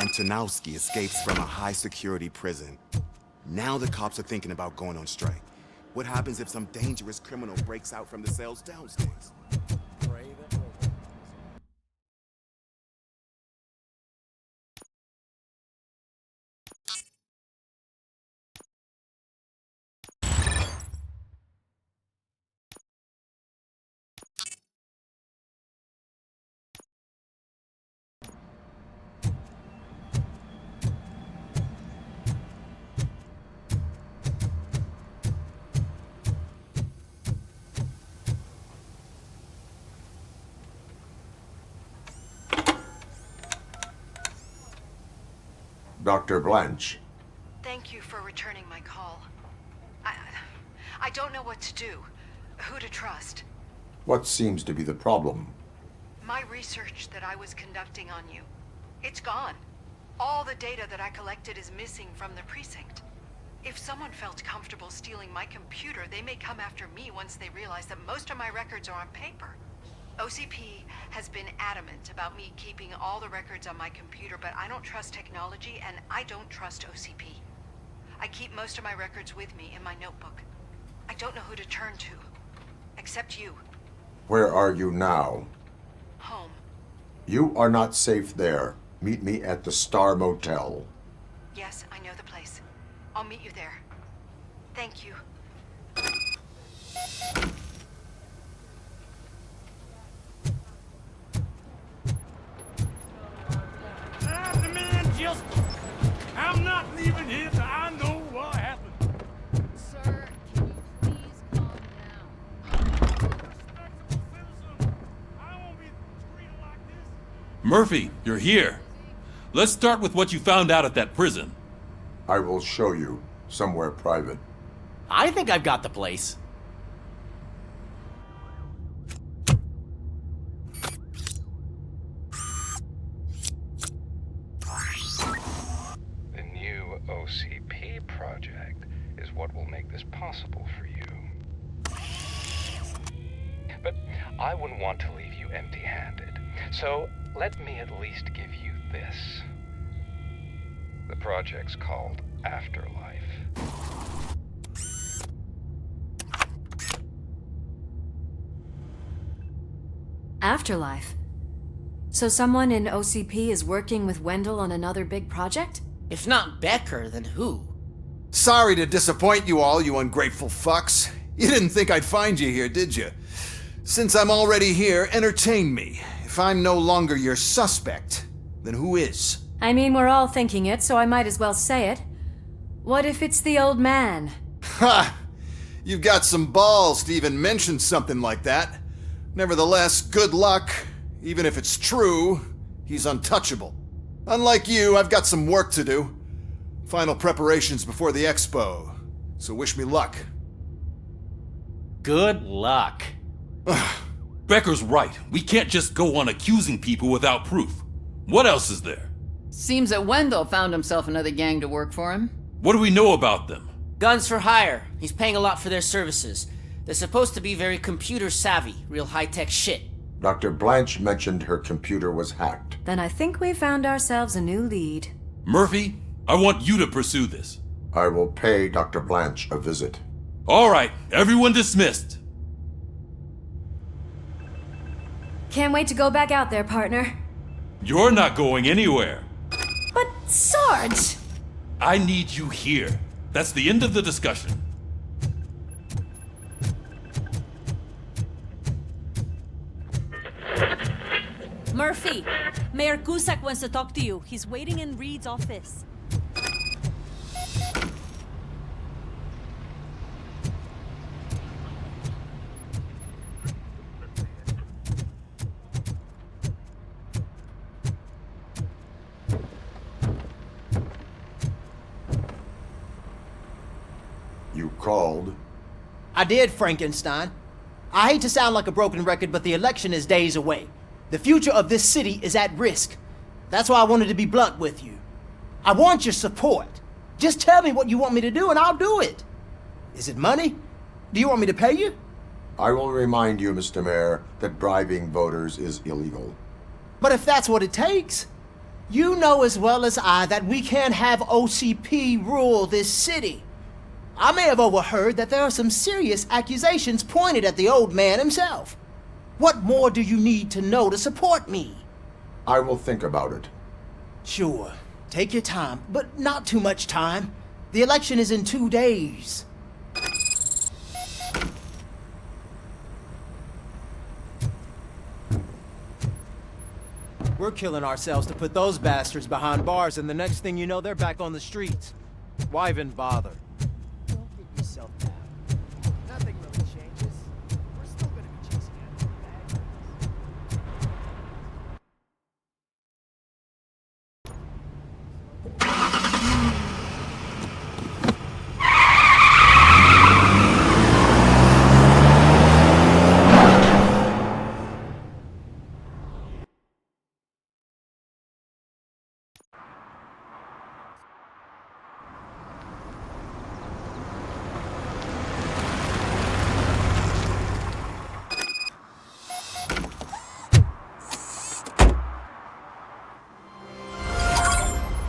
Antonowski escapes from a high-security prison. Now the cops are thinking about going on strike. What happens if some dangerous criminal breaks out from the cells downstairs? Dr. Blanche. Thank you for returning my call. I don't know what to do, who to trust. What seems to be the problem? My research that I was conducting on you, it's gone. All the data that I collected is missing from the precinct. If someone felt comfortable stealing my computer, they may come after me once they realize that most of my records are on paper. OCP has been adamant about me keeping all the records on my computer, but I don't trust technology and I don't trust OCP. I keep most of my records with me in my notebook. I don't know who to turn to, except you. Where are you now? Home. You are not safe there. Meet me at the Star Motel. Yes, I know the place. I'll meet you there. Thank you. The man just... I'm not leaving here till I know what happened. Sir, can you please calm down? Respectable citizen. I won't be treated like this. Murphy, you're here. Let's start with what you found out at that prison. I will show you somewhere private. I think I've got the place. The new OCP project is what will make this possible for you. But I wouldn't want to leave you empty-handed. So let me at least give you this. The project's called Afterlife. Afterlife? So someone in OCP is working with Wendell on another big project? If not Becker, then who? Sorry to disappoint you all, you ungrateful fucks. You didn't think I'd find you here, did you? Since I'm already here, entertain me. If I'm no longer your suspect, then who is? I mean, we're all thinking it, so I might as well say it. What if it's the old man? Ha! You've got some balls to even mention something like that. Nevertheless, good luck. Even if it's true, he's untouchable. Unlike you, I've got some work to do. Final preparations before the expo. So wish me luck. Good luck. Becker's right. We can't just go on accusing people without proof. What else is there? Seems that Wendell found himself another gang to work for him. What do we know about them? Guns for hire. He's paying a lot for their services. They're supposed to be very computer savvy, real high-tech shit. Dr. Blanche mentioned her computer was hacked. Then I think we found ourselves a new lead. Murphy, I want you to pursue this. I will pay Dr. Blanche a visit. All right, everyone dismissed. Can't wait to go back out there, partner. You're not going anywhere. But, Sarge! I need you here. That's the end of the discussion. Murphy, Mayor Cusack wants to talk to you. He's waiting in Reed's office. You called? I did, Frankenstein. I hate to sound like a broken record, but the election is days away. The future of this city is at risk. That's why I wanted to be blunt with you. I want your support. Just tell me what you want me to do and I'll do it. Is it money? Do you want me to pay you? I will remind you, Mr. Mayor, that bribing voters is illegal. But if that's what it takes, You know as well as I that we can't have OCP rule this city. I may have overheard that there are some serious accusations pointed at the old man himself. What more do you need to know to support me? I will think about it. Sure. Take your time, but not too much time. The election is in 2 days. We're killing ourselves to put those bastards behind bars, and the next thing you know, they're back on the streets. Why even bother? Don't get yourself down. Nothing really changes. We're still gonna be chasing after the bad guys.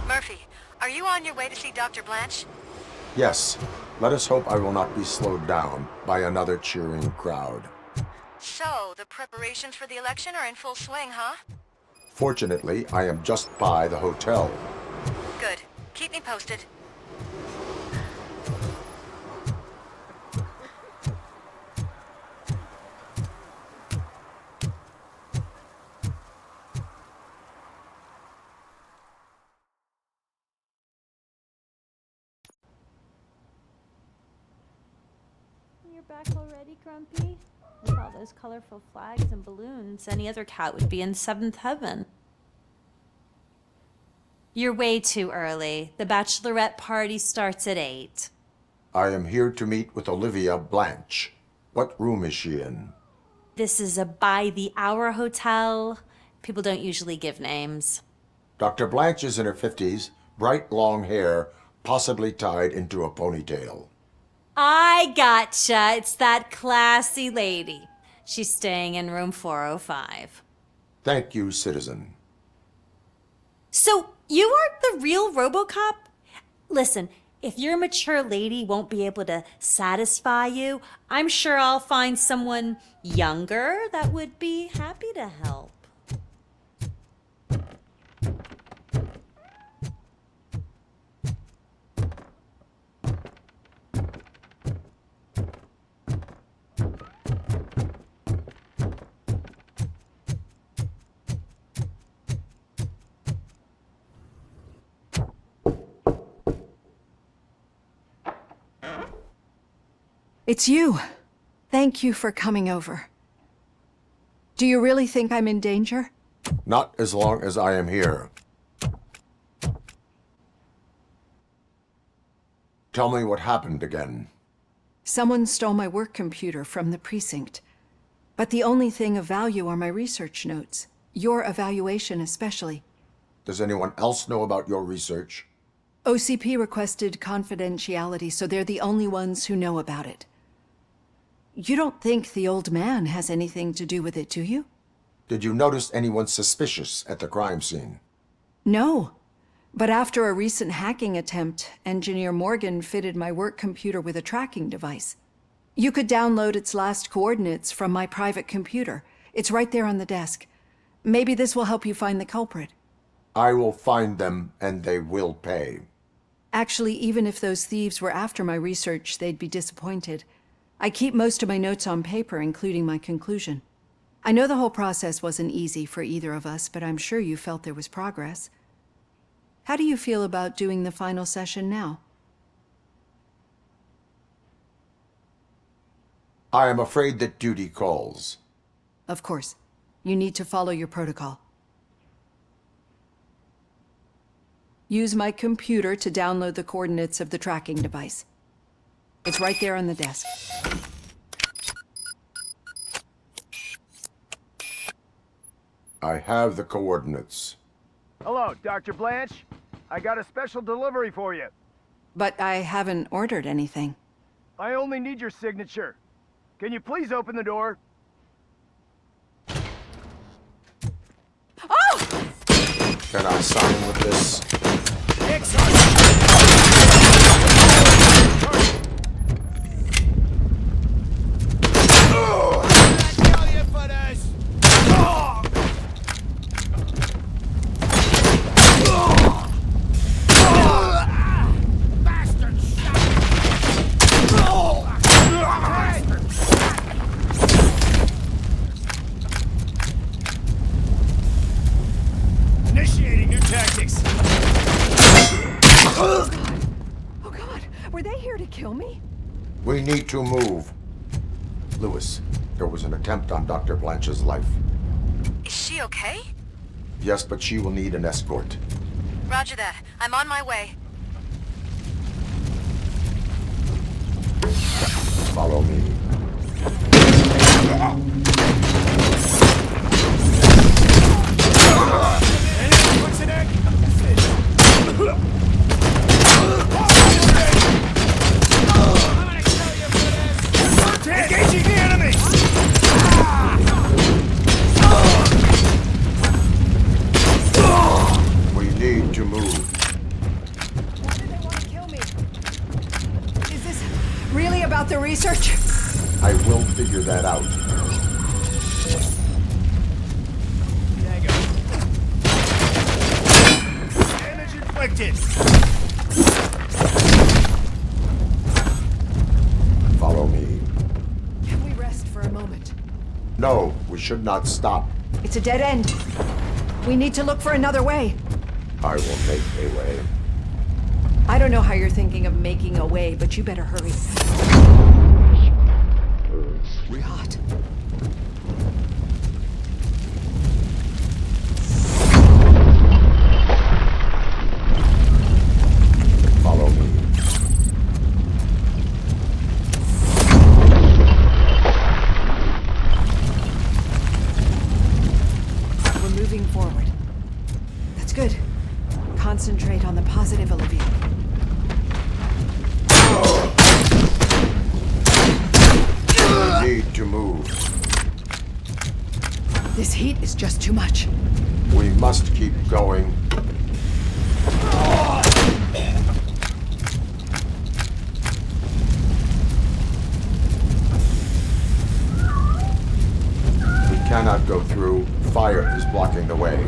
Murphy, are you on your way to see Dr. Blanche? Yes, let us hope I will not be slowed down by another cheering crowd. So, the preparations for the election are in full swing, huh? Fortunately, I am just by the hotel. Good. Keep me posted. You're back already, Grumpy? With all those colorful flags and balloons, any other cat would be in seventh heaven. You're way too early. The bachelorette party starts at 8. I am here to meet with Olivia Blanche. What room is she in? This is a by-the-hour hotel. People don't usually give names. Dr. Blanche is in her 50s, bright long hair, possibly tied into a ponytail. I gotcha. It's that classy lady. She's staying in room 405. Thank you, citizen. So, you aren't the real RoboCop? Listen, if your mature lady won't be able to satisfy you, I'm sure I'll find someone younger that would be happy to help. It's you. Thank you for coming over. Do you really think I'm in danger? Not as long as I am here. Tell me what happened again. Someone stole my work computer from the precinct. But the only thing of value are my research notes. Your evaluation especially. Does anyone else know about your research? OCP requested confidentiality, so they're the only ones who know about it. You don't think the old man has anything to do with it, do you? Did you notice anyone suspicious at the crime scene? No. But after a recent hacking attempt, Engineer Morgan fitted my work computer with a tracking device. You could download its last coordinates from my private computer. It's right there on the desk. Maybe this will help you find the culprit. I will find them, and they will pay. Actually, even if those thieves were after my research, they'd be disappointed. I keep most of my notes on paper, including my conclusion. I know the whole process wasn't easy for either of us, but I'm sure you felt there was progress. How do you feel about doing the final session now? I am afraid that duty calls. Of course. You need to follow your protocol. Use my computer to download the coordinates of the tracking device. It's right there on the desk. I have the coordinates. Hello, Dr. Blanche. I got a special delivery for you. But I haven't ordered anything. I only need your signature. Can you please open the door? Can I sign with this? Initiating new tactics. Oh God, were they here to kill me? We need to move. Lewis, there was an attempt on Dr. Blanche's life. Is she okay? Yes, but she will need an escort. Roger that. I'm on my way. Follow me. Engaging the enemy! We need to move. Why do they want to kill me? Is this really about the research? I will figure that out. Damage inflicted. Follow me. Can we rest for a moment? No, we should not stop. It's a dead end. We need to look for another way. I will make a way. I don't know how you're thinking of making a way, but you better hurry. Rot. Follow me. We're moving forward. That's good. Concentrate on the positive, Olivia. We need to move. This heat is just too much. We must keep going. We cannot go through. Fire is blocking the way.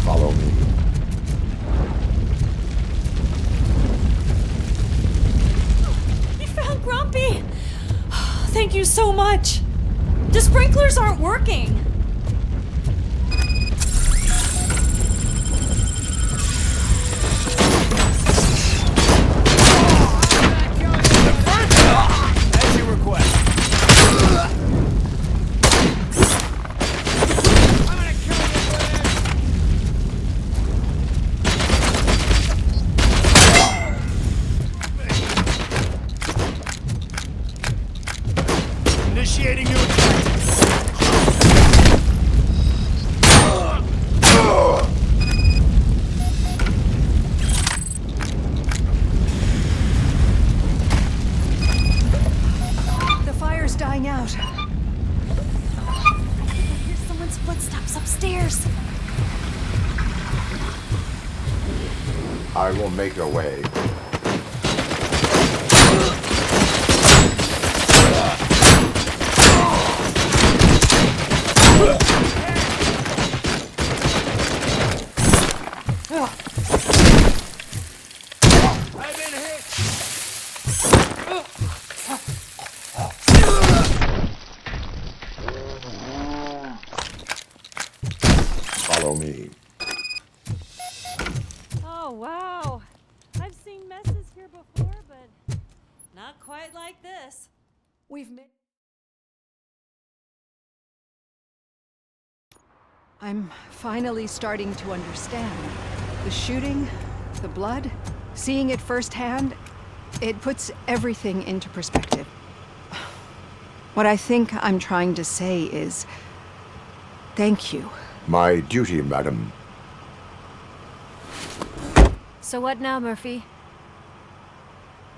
Follow me. You found Grumpy! Thank you so much. The sprinklers aren't working. As you request. I'm gonna kill you for this. Initiating new tactics. The fire's dying out. I hear someone's footsteps upstairs. I will make a way. I've been hit. Follow me. Oh, wow. I've seen messes here before, but not quite like this. We've made... I'm finally starting to understand. The shooting, the blood, seeing it firsthand, it puts everything into perspective. What I think I'm trying to say is, thank you. My duty, madam. So what now, Murphy?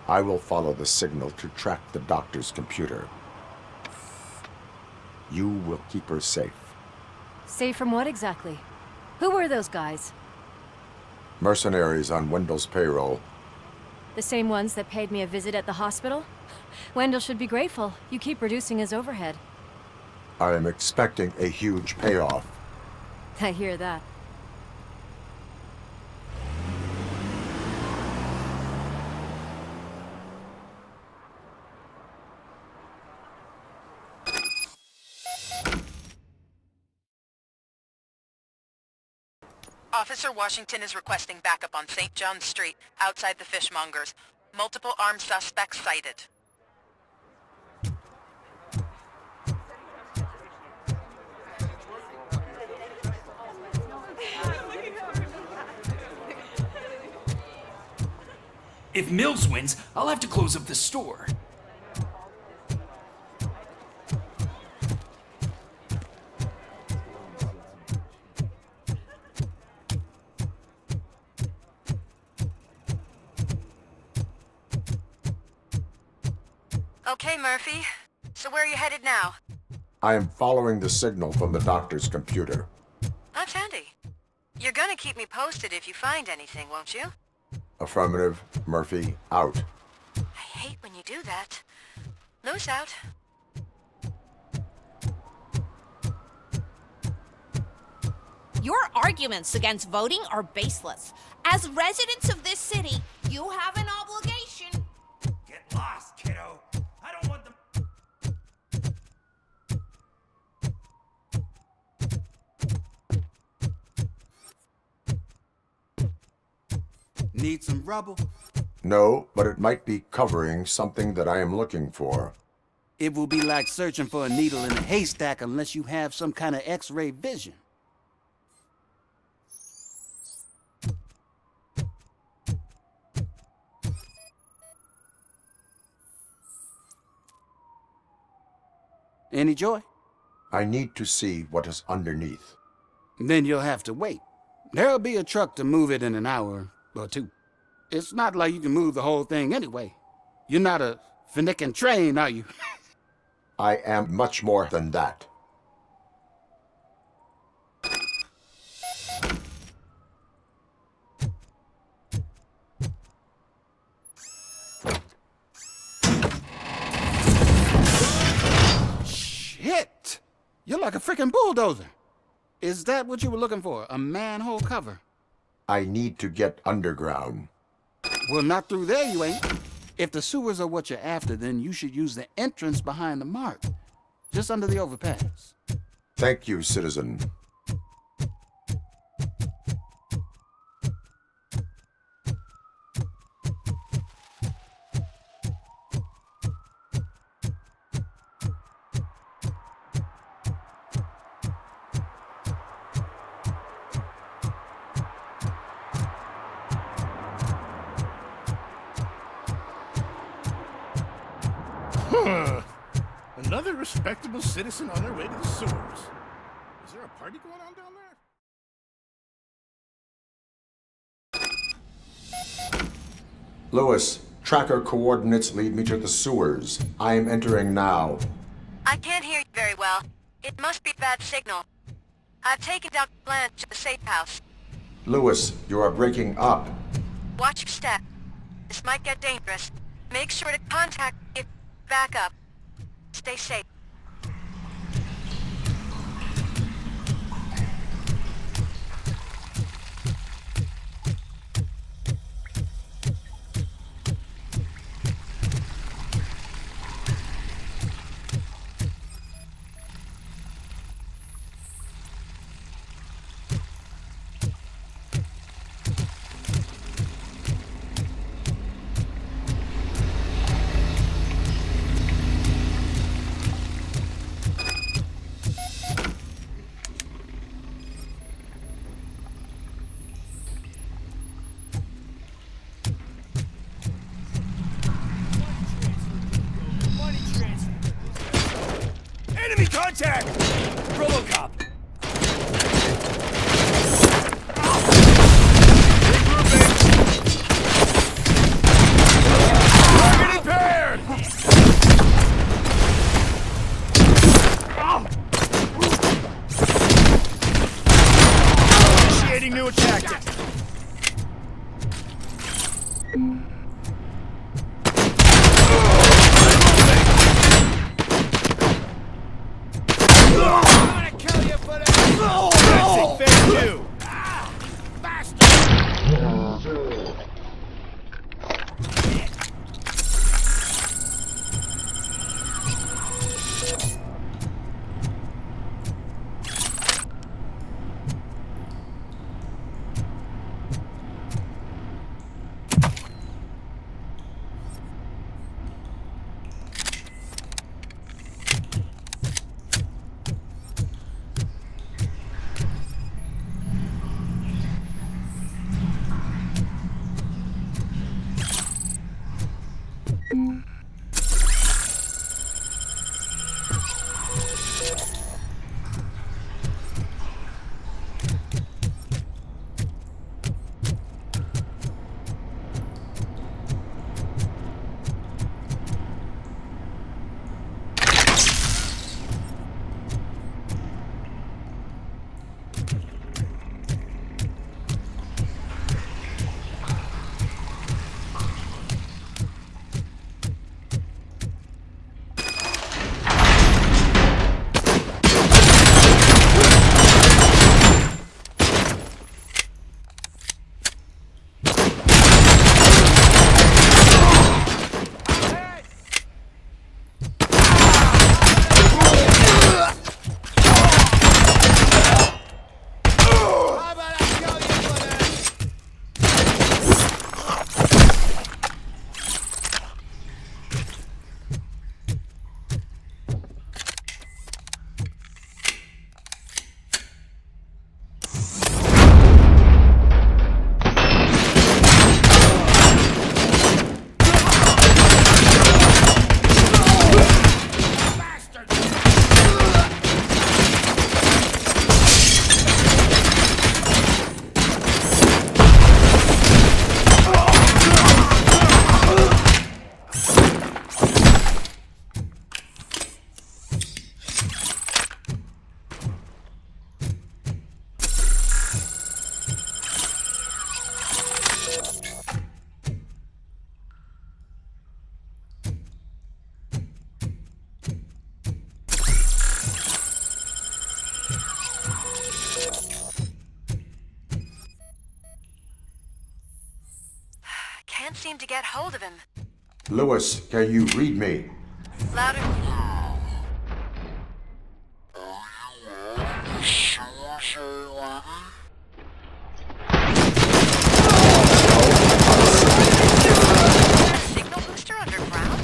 I will follow the signal to track the doctor's computer. You will keep her safe. Safe from what exactly? Who were those guys? Mercenaries on Wendell's payroll. The same ones that paid me a visit at the hospital? Wendell should be grateful. You keep reducing his overhead. I am expecting a huge payoff. I hear that. Officer Washington is requesting backup on St. John's Street, outside the fishmongers. Multiple armed suspects sighted. If Mills wins, I'll have to close up the store. Okay, Murphy. So where are you headed now? I am following the signal from the doctor's computer. That's handy. You're gonna keep me posted if you find anything, won't you? Affirmative. Murphy, out. I hate when you do that. Loose out. Your arguments against voting are baseless. As residents of this city, you have an obligation. Get lost, kiddo. I don't want them. Need some rubble? No, but it might be covering something that I am looking for. It will be like searching for a needle in a haystack unless you have some kind of X-ray vision. Any joy? I need to see what is underneath. Then you'll have to wait. There'll be a truck to move it in an hour or two. It's not like you can move the whole thing anyway. You're not a finicking train, are you? I am much more than that. Shit! You're like a freaking bulldozer. Is that what you were looking for? A manhole cover? I need to get underground. Well, not through there, you ain't. If the sewers are what you're after, then you should use the entrance behind the mark. Just under the overpass. Thank you, citizen. Another respectable citizen on their way to the sewers. Is there a party going on down there? Lewis, tracker coordinates lead me to the sewers. I am entering now. I can't hear you very well. It must be a bad signal. I've taken Dr. Blanche to the safe house. Lewis, you are breaking up. Watch your step. This might get dangerous. Make sure to contact me if back up. Stay safe. Enemy contact! RoboCop! Target impaired! Initiating new tactic. Can't seem to get hold of him. Lewis, can you read me? Louder. Signal booster underground?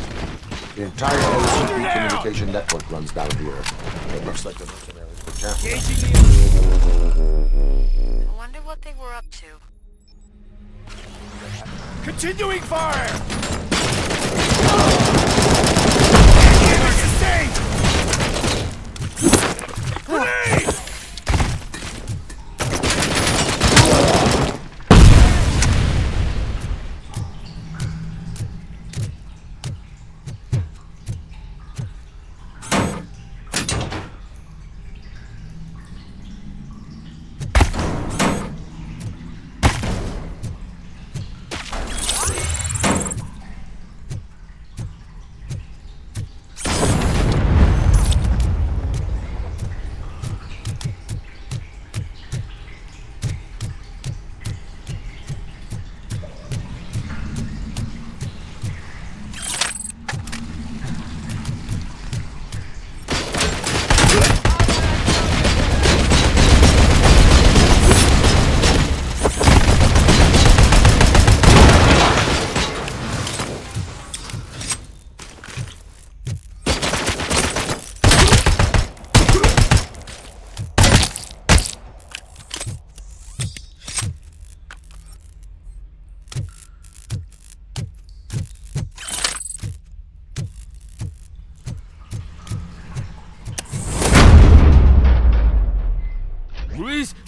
The entire OCP communication network runs down here. It looks like the mercenaries were champions. I wonder what they were up to. Continuing fire! Grenade!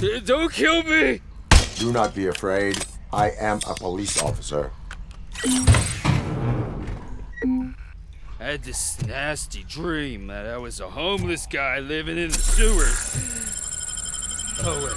Don't kill me! Do not be afraid. I am a police officer. I had this nasty dream that I was a homeless guy living in the sewers. Oh, wait.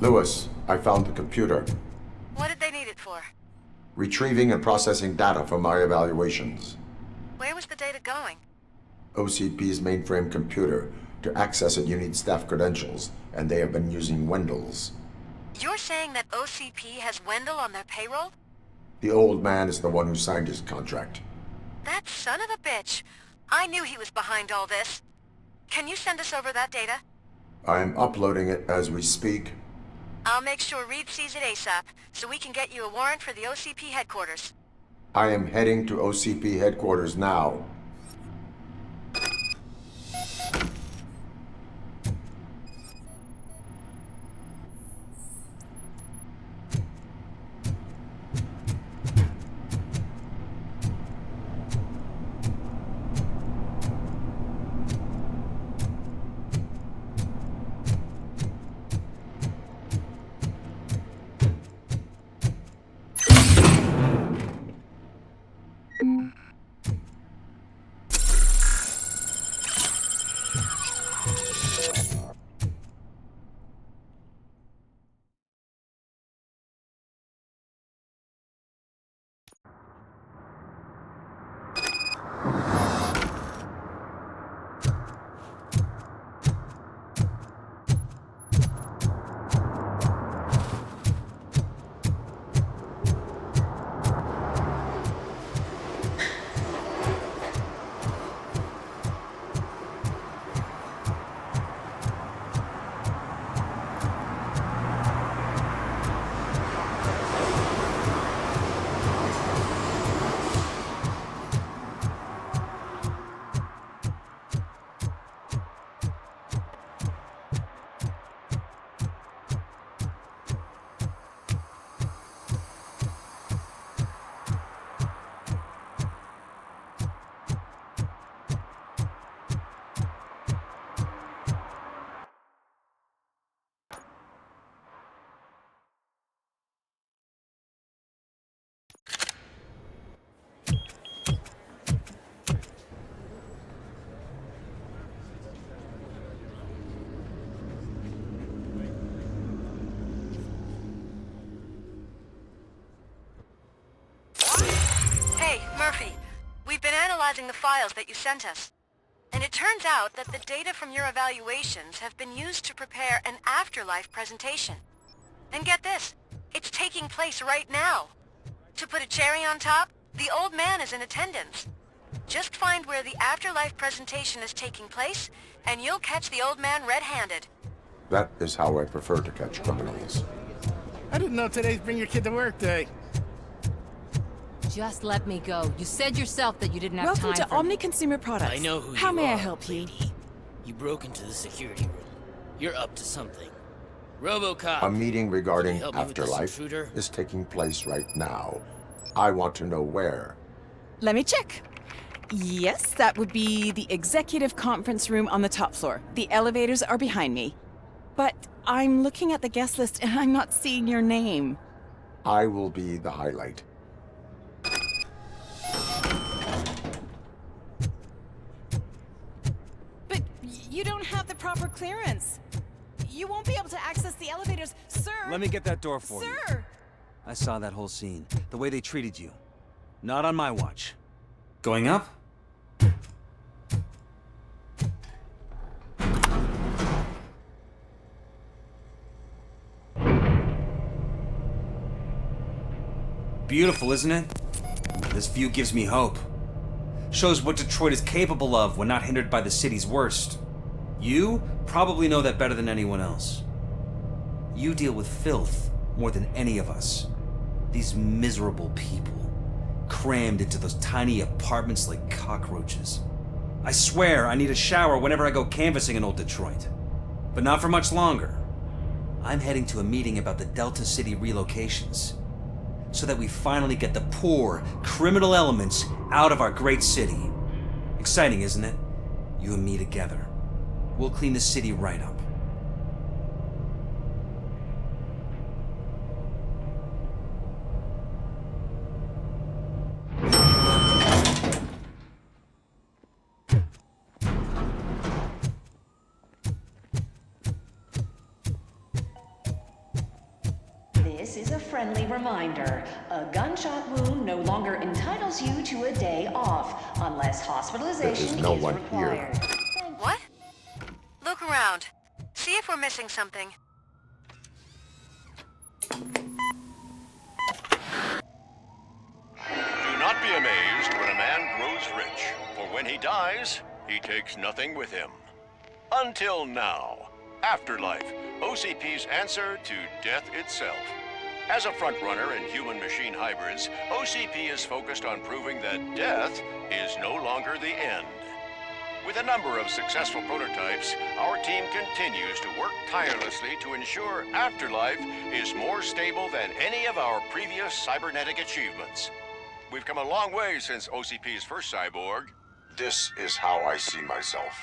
Lewis, I found the computer. What did they need it for? Retrieving and processing data from my evaluations. Where was the data going? OCP's mainframe computer. To access it, you need staff credentials, and they have been using Wendell's. You're saying that OCP has Wendell on their payroll? The old man is the one who signed his contract. That son of a bitch. I knew he was behind all this. Can you send us over that data? I am uploading it as we speak. I'll make sure Reed sees it ASAP, so we can get you a warrant for the OCP headquarters. I am heading to OCP headquarters now. We've been analyzing the files that you sent us, and it turns out that the data from your evaluations have been used to prepare an afterlife presentation. And get this, it's taking place right now. To put a cherry on top, the old man is in attendance. Just find where the afterlife presentation is taking place, and you'll catch the old man red-handed. That is how I prefer to catch criminals. I didn't know today's Bring Your Kid to Work Day. Just let me go. You said yourself that you didn't have Welcome time to for Omni me. Consumer Products. I know who How you may I are, help you? lady. You broke into the security room. You're up to something. RoboCop. A meeting regarding help me with this afterlife intruder? is taking place right now. I want to know where. Let me check. Yes, that would be the executive conference room on the top floor. The elevators are behind me. But I'm looking at the guest list and I'm not seeing your name. I will be the highlight. But you don't have the proper clearance. You won't be able to access the elevators, sir. Let me get that door for you. Sir! I saw that whole scene. The way they treated you. Not on my watch. Going up? Beautiful, isn't it? This view gives me hope. Shows what Detroit is capable of when not hindered by the city's worst. You probably know that better than anyone else. You deal with filth more than any of us. These miserable people, crammed into those tiny apartments like cockroaches. I swear I need a shower whenever I go canvassing in old Detroit. But not for much longer. I'm heading to a meeting about the Delta City relocations, so that we finally get the poor, criminal elements out of our great city. Exciting, isn't it? You and me together. We'll clean the city right up. This is a friendly reminder. A gunshot wound no longer entitles you to a day off, unless hospitalization There is no one required. What? Look around. See if we're missing something. Do not be amazed when a man grows rich, for when he dies, he takes nothing with him. Until now. Afterlife, OCP's answer to death itself. As a frontrunner in human-machine hybrids, OCP is focused on proving that death is no longer the end. With a number of successful prototypes, our team continues to work tirelessly to ensure Afterlife is more stable than any of our previous cybernetic achievements. We've come a long way since OCP's first cyborg. This is how I see myself.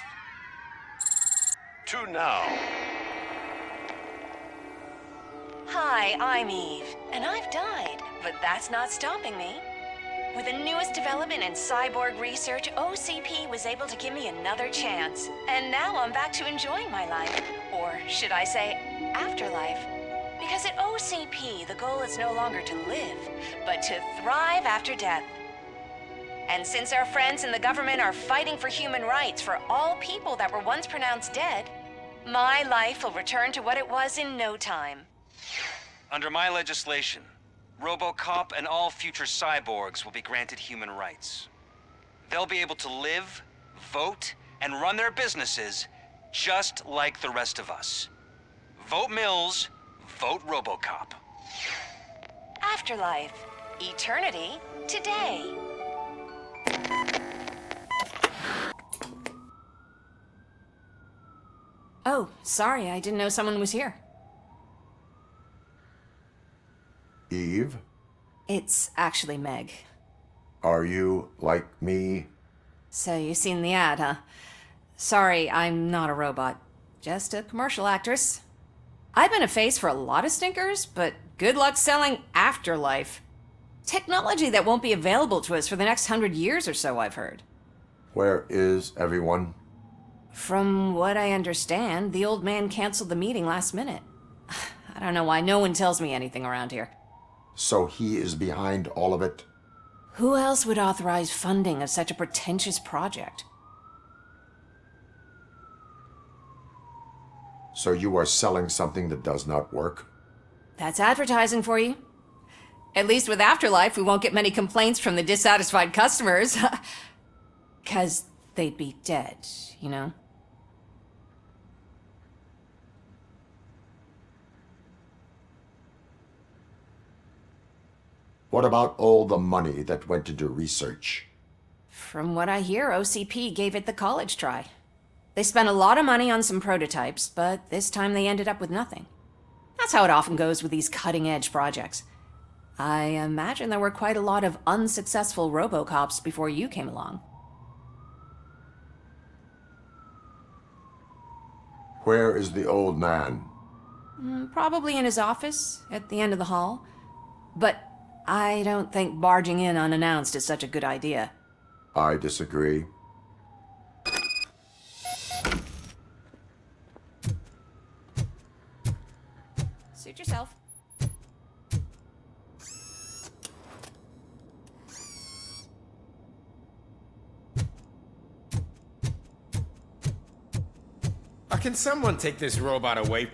To now. Hi, I'm Eve, and I've died, but that's not stopping me. With the newest development in cyborg research, OCP was able to give me another chance. And now I'm back to enjoying my life. Or should I say, afterlife. Because at OCP, the goal is no longer to live, but to thrive after death. And since our friends in the government are fighting for human rights for all people that were once pronounced dead, my life will return to what it was in no time. Under my legislation, RoboCop and all future cyborgs will be granted human rights. They'll be able to live, vote, and run their businesses just like the rest of us. Vote Mills, vote RoboCop. Afterlife. Eternity. Today. Oh, sorry, I didn't know someone was here. Eve, It's actually Meg. are you like me? So you've seen the ad, huh? Sorry, I'm not a robot. Just a commercial actress. I've been a face for a lot of stinkers, but good luck selling Afterlife. Technology that won't be available to us for the next 100 years or so, I've heard. Where is everyone? From what I understand, the old man canceled the meeting last minute. I don't know why no one tells me anything around here. So he is behind all of it? Who else would authorize funding of such a pretentious project? So you are selling something that does not work? That's advertising for you. At least with Afterlife, we won't get many complaints from the dissatisfied customers. 'Cause they'd be dead, you know? What about all the money that went into research? From what I hear, OCP gave it the college try. They spent a lot of money on some prototypes, but this time they ended up with nothing. That's how it often goes with these cutting-edge projects. I imagine there were quite a lot of unsuccessful RoboCops before you came along. Where is the old man? Probably in his office, at the end of the hall. But I don't think barging in unannounced is such a good idea. I disagree. Suit yourself. Can someone take this robot away?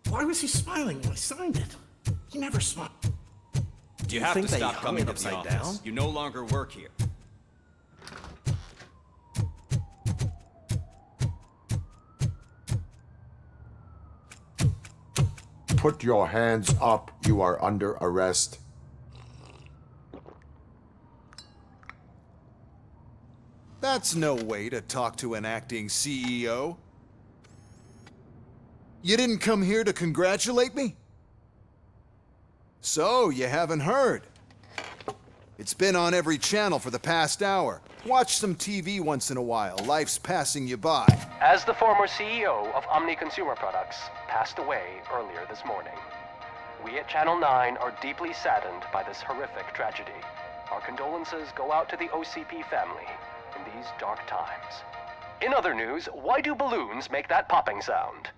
Why was he smiling when I signed it? He never smiled. You have to they stop hung coming it to the upside office. down? You no longer work here. Put your hands up. You are under arrest. That's no way to talk to an acting CEO. You didn't come here to congratulate me? So, you haven't heard. It's been on every channel for the past hour. Watch some TV once in a while. Life's passing you by. As the former CEO of Omni Consumer Products passed away earlier this morning, we at Channel 9 are deeply saddened by this horrific tragedy. Our condolences go out to the OCP family in these dark times. In other news, why do balloons make that popping sound?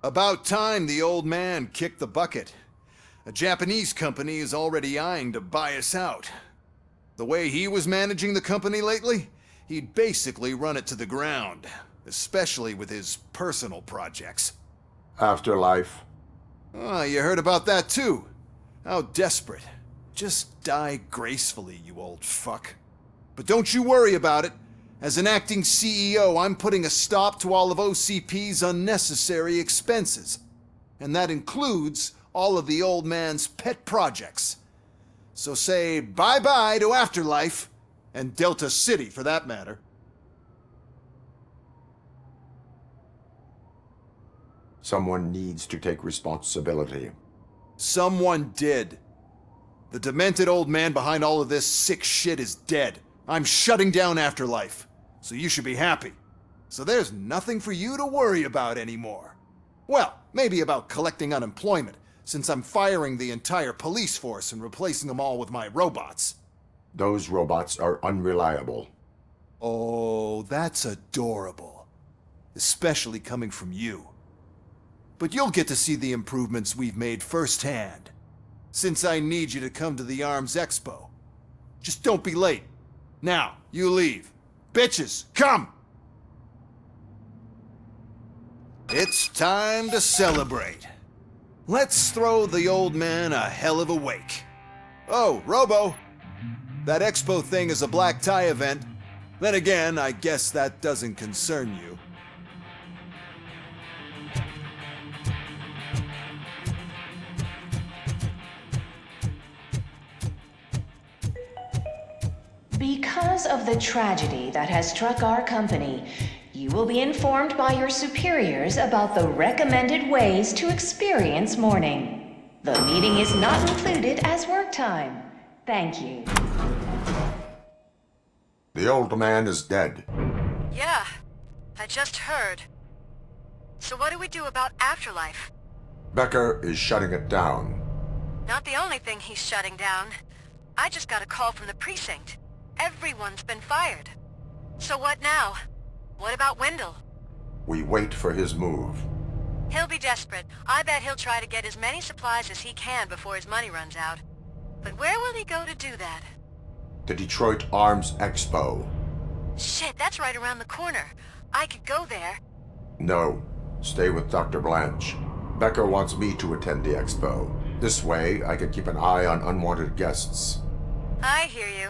About time the old man kicked the bucket. A Japanese company is already eyeing to buy us out. The way he was managing the company lately, he'd basically run it to the ground, especially with his personal projects. Afterlife. Oh, you heard about that too. How desperate. Just die gracefully, you old fuck. But don't you worry about it. As an acting CEO, I'm putting a stop to all of OCP's unnecessary expenses. And that includes all of the old man's pet projects. So say bye-bye to Afterlife, and Delta City for that matter. Someone needs to take responsibility. Someone did. The demented old man behind all of this sick shit is dead. I'm shutting down Afterlife, so you should be happy. So there's nothing for you to worry about anymore. Well, maybe about collecting unemployment, since I'm firing the entire police force and replacing them all with my robots. Those robots are unreliable. Oh, that's adorable. Especially coming from you. But you'll get to see the improvements we've made firsthand. Since I need you to come to the ARMS Expo. Just don't be late. Now, you leave. Bitches, come! It's time to celebrate. Let's throw the old man a hell of a wake. Oh, Robo! That expo thing is a black tie event. Then again, I guess that doesn't concern you. Because of the tragedy that has struck our company, You will be informed by your superiors about the recommended ways to experience morning. The meeting is not included as work time. Thank you. The old man is dead. Yeah, I just heard. So what do we do about afterlife? Becker is shutting it down. Not the only thing he's shutting down. I just got a call from the precinct. Everyone's been fired. So what now? What about Wendell? We wait for his move. He'll be desperate. I bet he'll try to get as many supplies as he can before his money runs out. But where will he go to do that? The Detroit Arms Expo. Shit, that's right around the corner. I could go there. No. Stay with Dr. Blanche. Becker wants me to attend the expo. This way, I can keep an eye on unwanted guests. I hear you.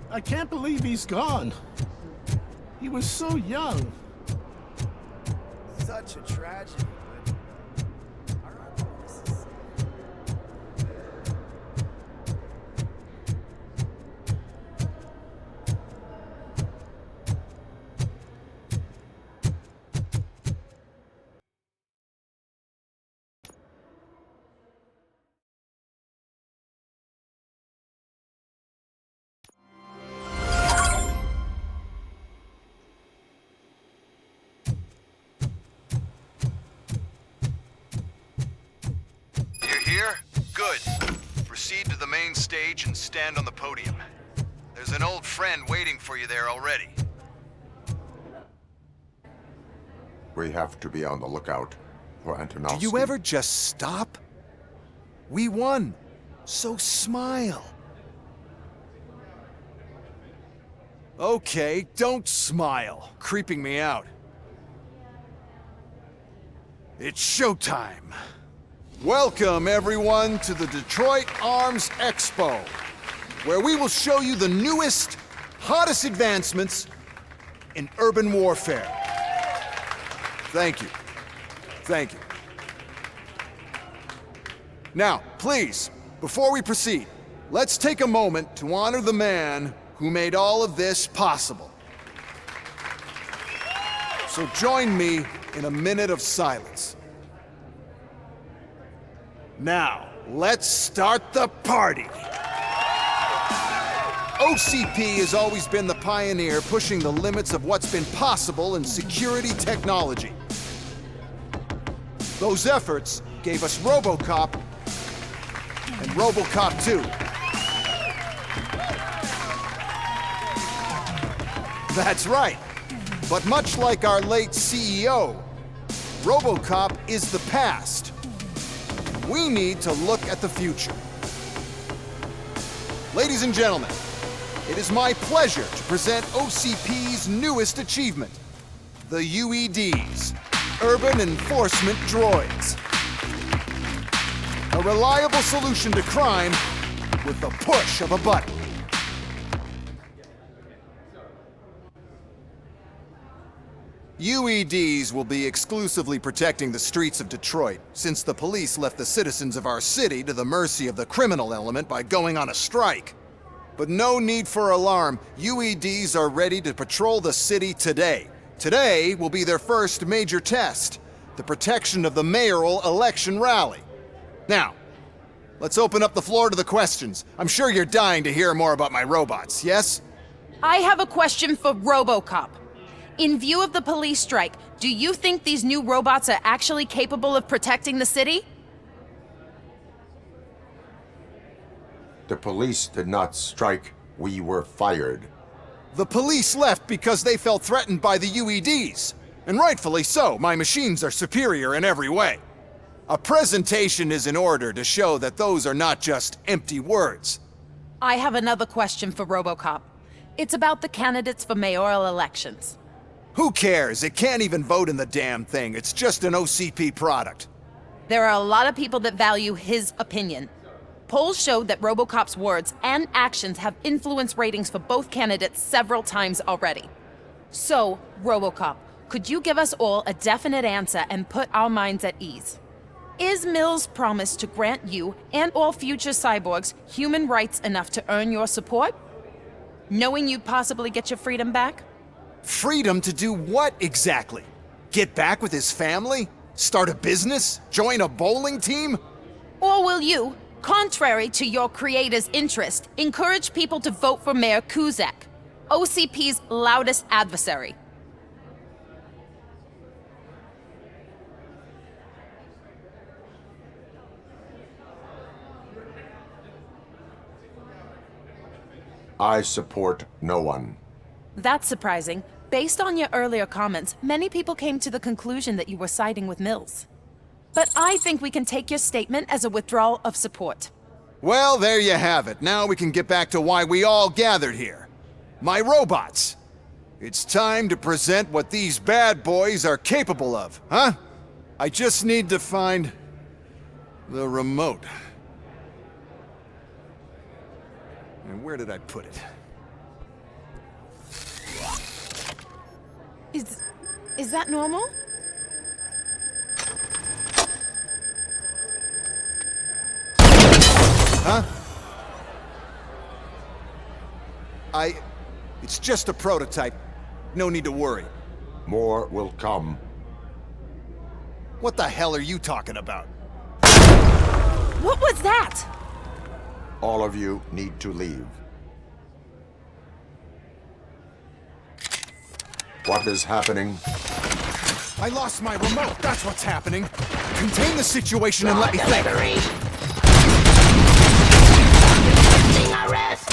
I can't believe he's gone. He was so young. Such a tragedy, but our eyewitnesses say. Here? Good. Proceed to the main stage and stand on the podium. There's an old friend waiting for you there already. We have to be on the lookout for Antonovsky. Do you ever just stop? We won. So smile. Okay, don't smile. Creeping me out. It's showtime. Welcome, everyone, to the Detroit Arms Expo, where we will show you the newest, hottest advancements in urban warfare. Thank you. Thank you. Now, please, before we proceed, let's take a moment to honor the man who made all of this possible. So join me in a minute of silence. Now, let's start the party! OCP has always been the pioneer pushing the limits of what's been possible in security technology. Those efforts gave us RoboCop and RoboCop 2. That's right. But much like our late CEO, RoboCop is the past. We need to look at the future. Ladies and gentlemen, it is my pleasure to present OCP's newest achievement, the UEDs, Urban Enforcement Droids. A reliable solution to crime with the push of a button. UEDs will be exclusively protecting the streets of Detroit, since the police left the citizens of our city to the mercy of the criminal element by going on a strike. But no need for alarm. UEDs are ready to patrol the city today. Today will be their first major test, the protection of the mayoral election rally. Now, let's open up the floor to the questions. I'm sure you're dying to hear more about my robots, yes? I have a question for RoboCop. In view of the police strike, do you think these new robots are actually capable of protecting the city? The police did not strike. We were fired. The police left because they felt threatened by the UEDs. And rightfully so. My machines are superior in every way. A presentation is in order to show that those are not just empty words. I have another question for RoboCop. It's about the candidates for mayoral elections. Who cares? It can't even vote in the damn thing. It's just an OCP product. There are a lot of people that value his opinion. Polls showed that RoboCop's words and actions have influenced ratings for both candidates several times already. So, RoboCop, could you give us all a definite answer and put our minds at ease? Is Mills' promise to grant you and all future cyborgs human rights enough to earn your support? Knowing you'd possibly get your freedom back? Freedom to do what exactly? Get back with his family? Start a business? Join a bowling team? Or will you, contrary to your creator's interest, encourage people to vote for Mayor Kuzak, OCP's loudest adversary? I support no one. That's surprising. Based on your earlier comments, many people came to the conclusion that you were siding with Mills. But I think we can take your statement as a withdrawal of support. Well, there you have it. Now we can get back to why we all gathered here. My robots. It's time to present what these bad boys are capable of, huh? I just need to find the remote. And where did I put it? Is that normal? Huh? It's just a prototype. No need to worry. More will come. What the hell are you talking about? What was that? All of you need to leave. What is happening? I lost my remote, that's what's happening. Contain the situation and let me think. Arrest.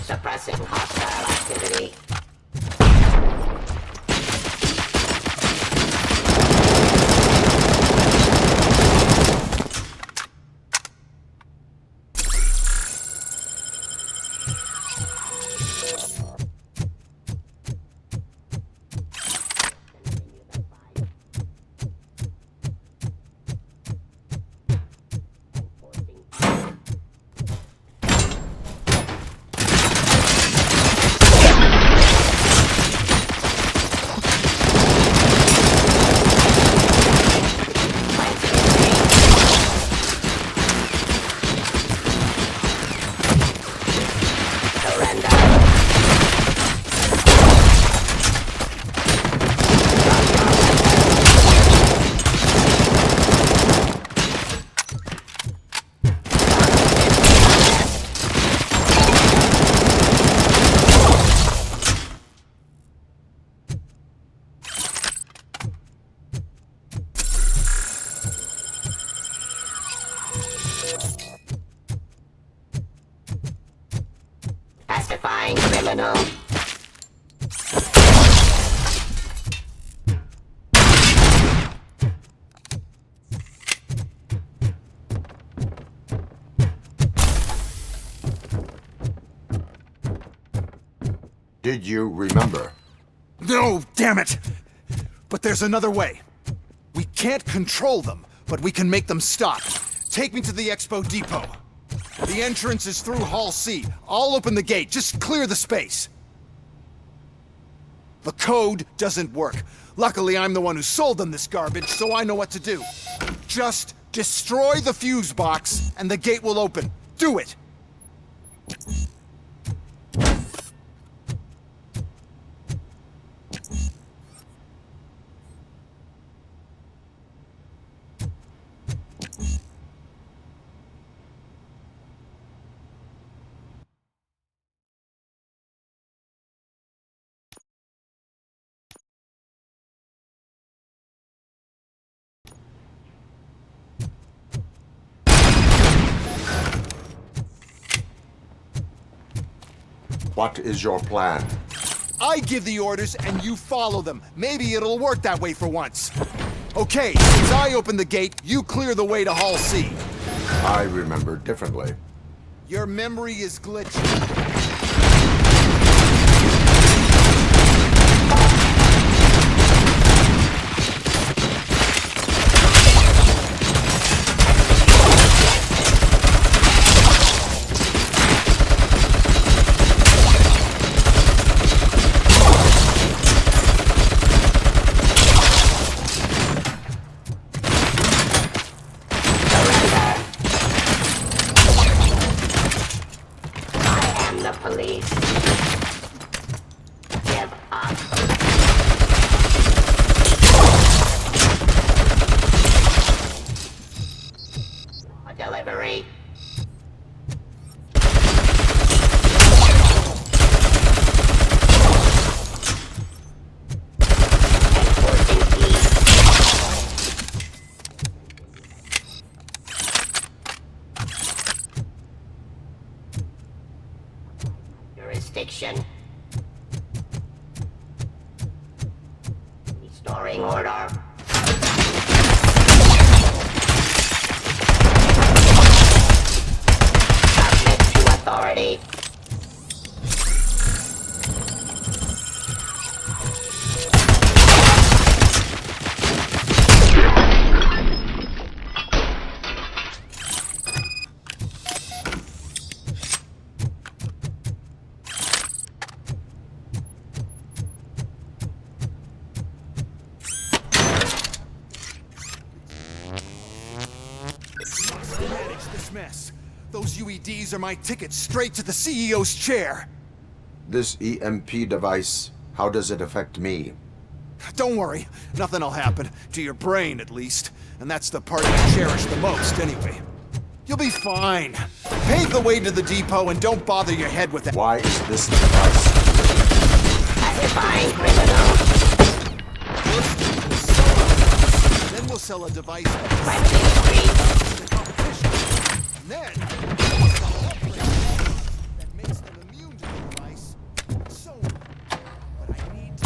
Suppressing hostile activity. Pacifying criminal. Did you remember? No, damn it! But there's another way. We can't control them, but we can make them stop. Take me to the Expo Depot. The entrance is through Hall C. I'll open the gate. Just clear the space. The code doesn't work. Luckily, I'm the one who sold them this garbage, so I know what to do. Just destroy the fuse box, and the gate will open. Do it! What is your plan? I give the orders and you follow them. Maybe it'll work that way for once. Okay, since I open the gate, you clear the way to Hall C. I remember differently. Your memory is glitchy. Police. Give up. A delivery. Enforcing peace. Jurisdiction. Restoring order. Submit to authority. Manage this mess. Those UEDs are my ticket straight to the CEO's chair. This EMP device, how does it affect me? Don't worry, nothing'll happen. To your brain, at least. And that's the part you cherish the most, anyway. You'll be fine. Pave the way to the depot and don't bother your head with it. Why is this device? Classifying criminal. Then we'll sell a device. Pressing street. And then we'll sell an upgrade that makes them immune to the device. So, but I need to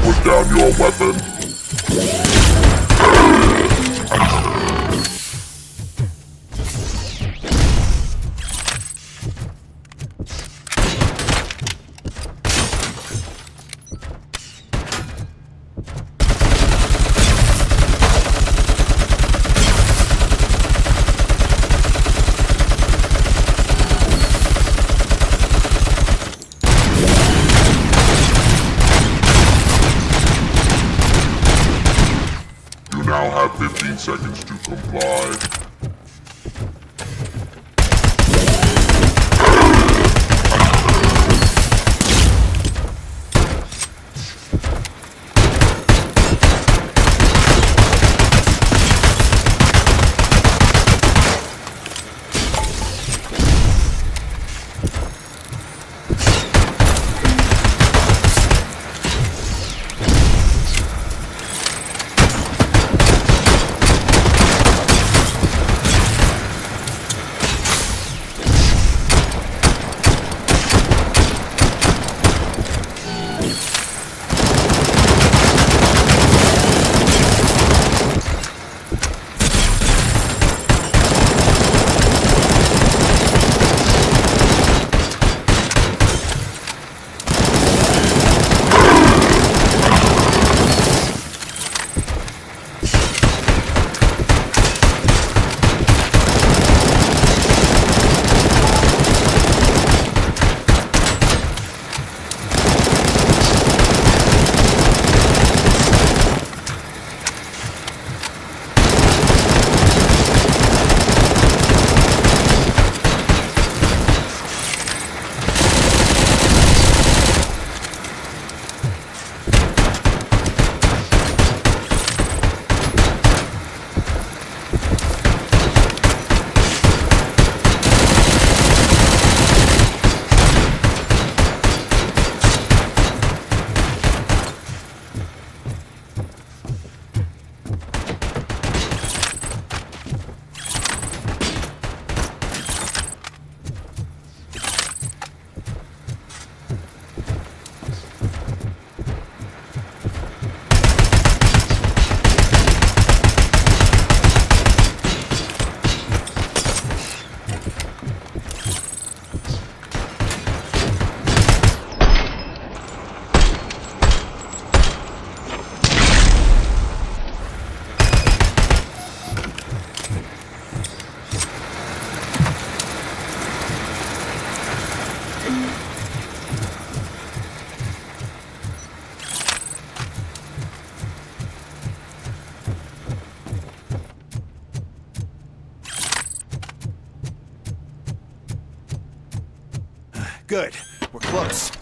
Put down your weapon. You now have 15 seconds to comply. Good. We're close.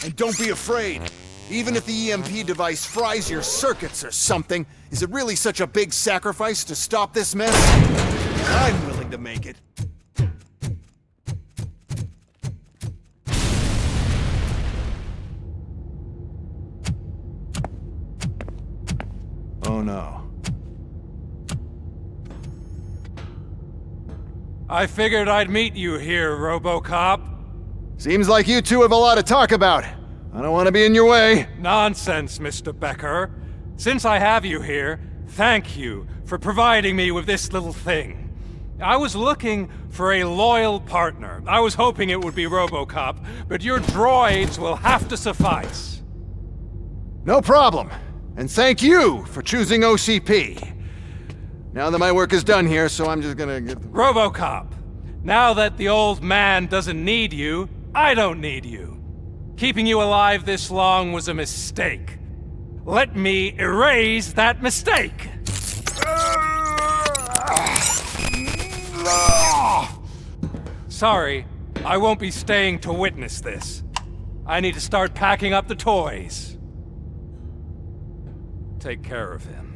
And don't be afraid. Even if the EMP device fries your circuits or something, is it really such a big sacrifice to stop this mess? I'm willing to make it. Oh no. I figured I'd meet you here, RoboCop. Seems like you two have a lot to talk about. I don't want to be in your way. Nonsense, Mr. Becker. Since I have you here, thank you for providing me with this little thing. I was looking for a loyal partner. I was hoping it would be RoboCop, but your droids will have to suffice. No problem. And thank you for choosing OCP. Now that my work is done here, so I'm just gonna get... RoboCop, now that the old man doesn't need you, I don't need you. Keeping you alive this long was a mistake. Let me erase that mistake! Sorry, I won't be staying to witness this. I need to start packing up the toys. Take care of him.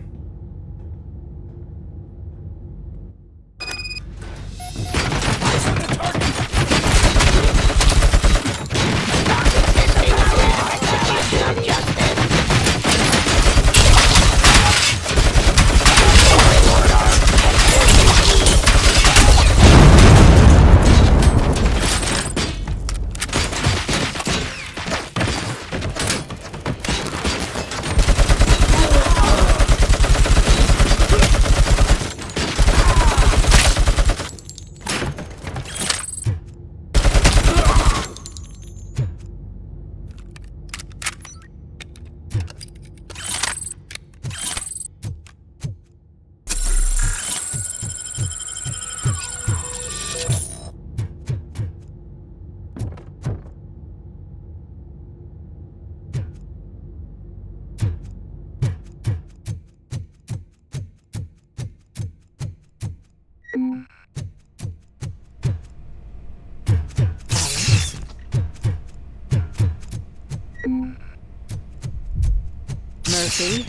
Murphy?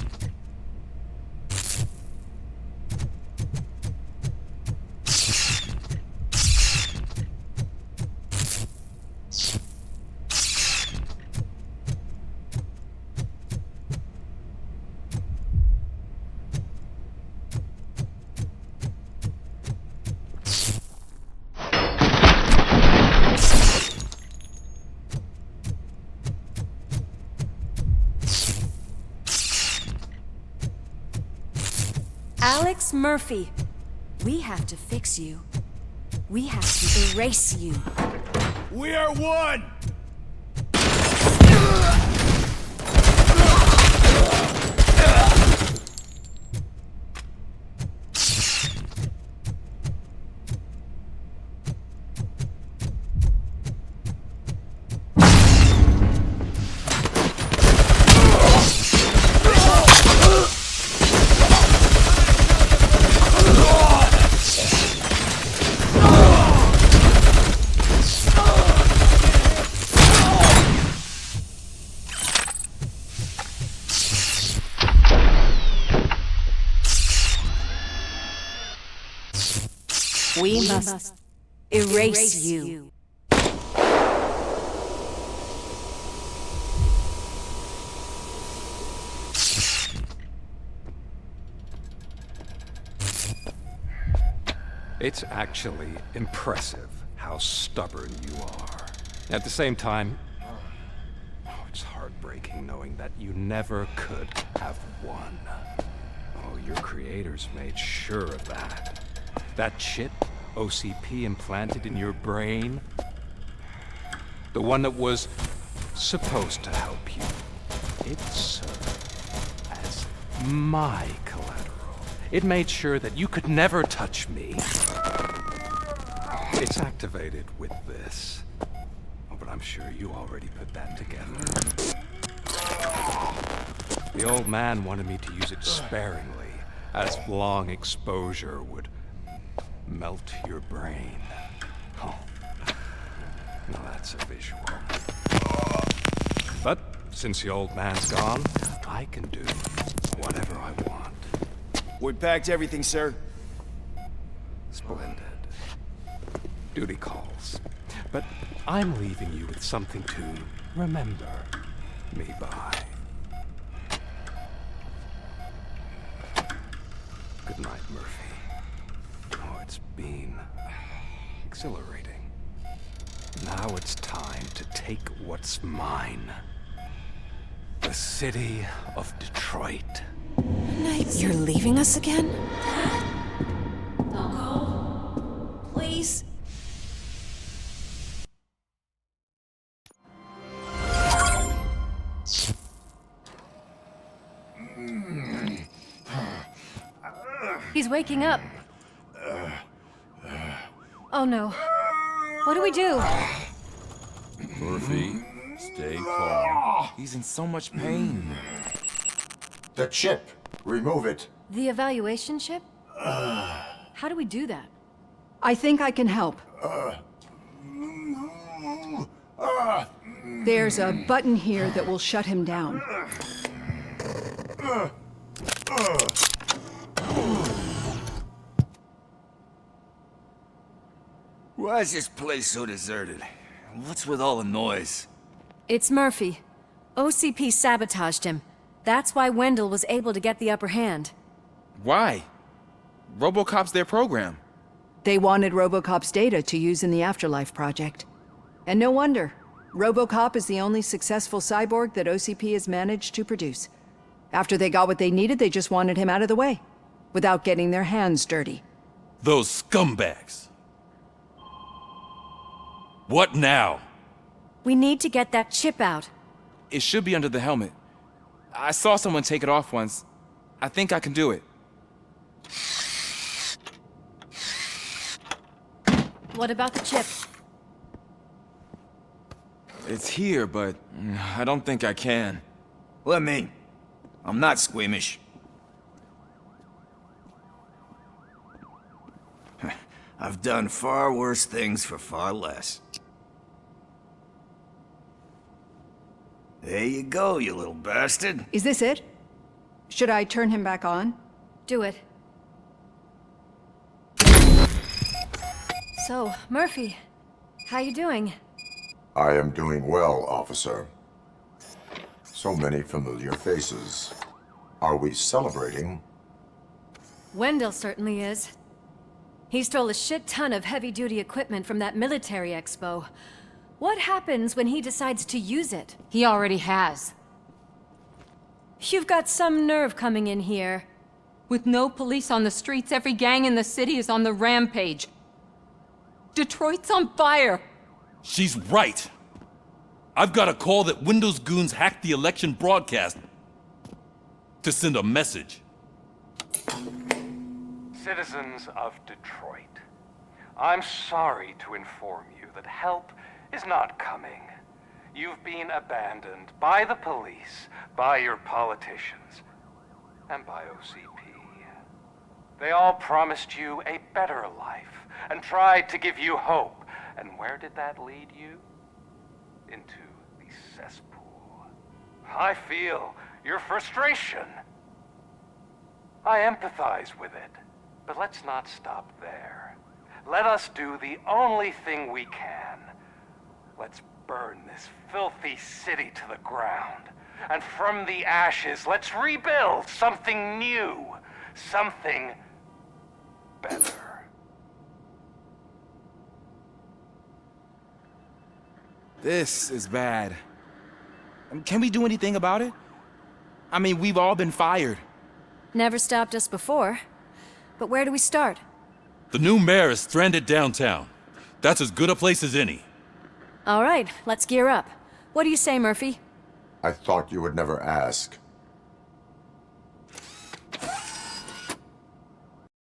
Alex Murphy, we have to fix you. We have to erase you. We are one! We must erase you. It's actually impressive how stubborn you are. At the same time, it's heartbreaking knowing that you never could have won. Oh, your creators made sure of that. That chip OCP implanted in your brain, the one that was supposed to help you, it served as my collateral. It made sure that you could never touch me. It's activated with this. Oh, but I'm sure you already put that together. The old man wanted me to use it sparingly, as long exposure would melt your brain. Oh. Now that's a visual. But since the old man's gone, I can do whatever I want. We packed everything, sir. Splendid. Duty calls. But I'm leaving you with something to remember me by. Good night, Murphy. Oh, it's been exhilarating. Now it's time to take what's mine. The city of Detroit. You're leaving us again? Don't go. Please. He's waking up. Oh no. What do we do? Murphy, stay calm. He's in so much pain. The chip. Remove it. The evaluation chip? How do we do that? I think I can help. There's a button here that will shut him down. Why is this place so deserted? What's with all the noise? It's Murphy. OCP sabotaged him. That's why Wendell was able to get the upper hand. Why? RoboCop's their program. They wanted RoboCop's data to use in the Afterlife project. And no wonder. RoboCop is the only successful cyborg that OCP has managed to produce. After they got what they needed, they just wanted him out of the way, without getting their hands dirty. Those scumbags. What now? We need to get that chip out. It should be under the helmet. I saw someone take it off once. I think I can do it. What about the chip? It's here, but I don't think I can. Let me. I'm not squeamish. I've done far worse things for far less. There you go, you little bastard. Is this it? Should I turn him back on? Do it. So, Murphy, how you doing? I am doing well, officer. So many familiar faces. Are we celebrating? Wendell certainly is. He stole a shit ton of heavy-duty equipment from that military expo. What happens when he decides to use it? He already has. You've got some nerve coming in here. With no police on the streets, every gang in the city is on the rampage. Detroit's on fire! She's right! I've got a call that Windows goons hacked the election broadcast to send a message. Citizens of Detroit, I'm sorry to inform you that help is not coming. You've been abandoned by the police, by your politicians, and by OCP. They all promised you a better life and tried to give you hope. And where did that lead you? Into the cesspool. I feel your frustration. I empathize with it. But let's not stop there. Let us do the only thing we can. Let's burn this filthy city to the ground. And from the ashes, let's rebuild something new. Something better. This is bad. Can we do anything about it? I mean, we've all been fired. Never stopped us before. But where do we start? The new mayor is stranded downtown. That's as good a place as any. All right, let's gear up. What do you say, Murphy? I thought you would never ask.